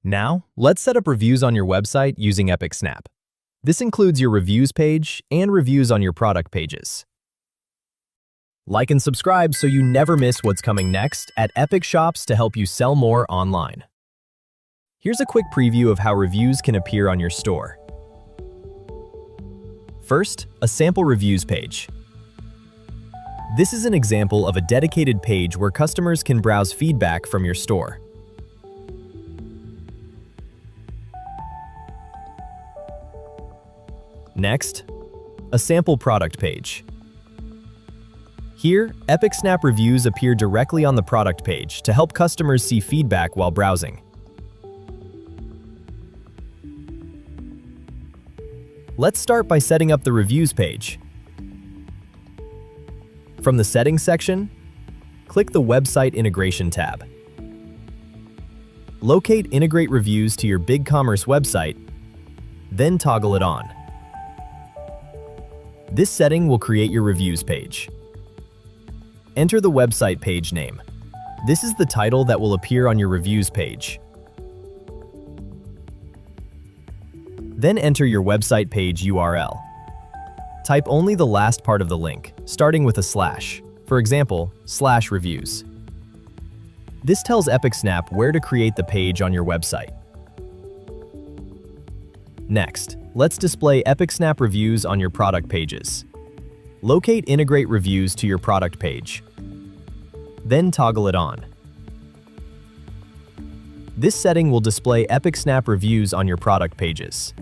Now, let's set up reviews on your website using epicSnap. This includes your reviews page and reviews on your product pages. Like and subscribe so you never miss what's coming next at Epic Shops to help you sell more online. Here's a quick preview of how reviews can appear on your store. First, a sample reviews page. This is an example of a dedicated page where customers can browse feedback from your store. Next, a sample product page. Here, epicSnap reviews appear directly on the product page to help customers see feedback while browsing. Let's start by setting up the reviews page. From the Settings section, click the Website Integration tab. Locate Integrate Reviews to your BigCommerce website, then toggle it on. This setting will create your reviews page. Enter the website page name. This is the title that will appear on your reviews page. Then enter your website page URL. Type only the last part of the link, starting with a slash. For example, /reviews. This tells epicSnap where to create the page on your website. Next, let's display epicSnap reviews on your product pages. Locate Integrate Reviews to your product page. Then toggle it on. This setting will display epicSnap reviews on your product pages.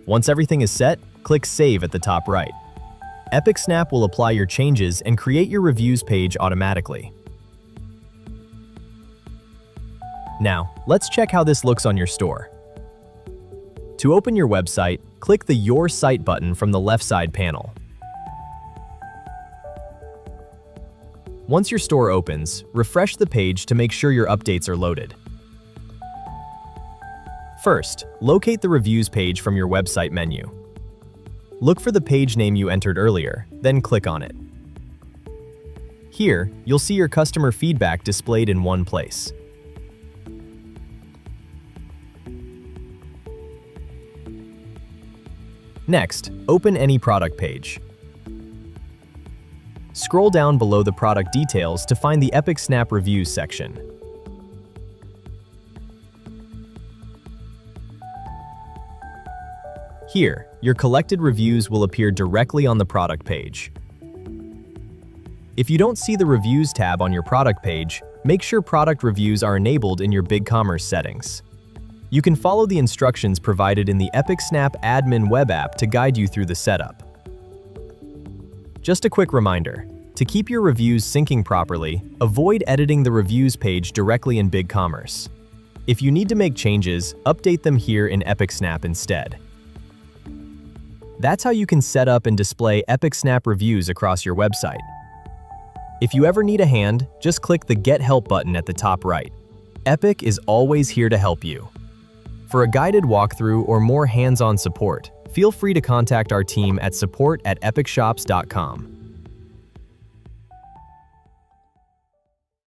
Once everything is set, click Save at the top right. epicSnap will apply your changes and create your reviews page automatically. Now, let's check how this looks on your store. To open your website, click the Your Site button from the left side panel. Once your store opens, refresh the page to make sure your updates are loaded. First, locate the reviews page from your website menu. Look for the page name you entered earlier, then click on it. Here, you'll see your customer feedback displayed in one place. Next, open any product page. Scroll down below the product details to find the epicSnap Reviews section. Here, your collected reviews will appear directly on the product page. If you don't see the Reviews tab on your product page, make sure product reviews are enabled in your BigCommerce settings. You can follow the instructions provided in the epicSnap Admin web app to guide you through the setup. Just a quick reminder, to keep your reviews syncing properly, avoid editing the reviews page directly in BigCommerce. If you need to make changes, update them here in epicSnap instead. That's how you can set up and display epicSnap reviews across your website. If you ever need a hand, just click the Get Help button at the top right. Epic is always here to help you. For a guided walkthrough or more hands-on support, feel free to contact our team at support@epicshops.com.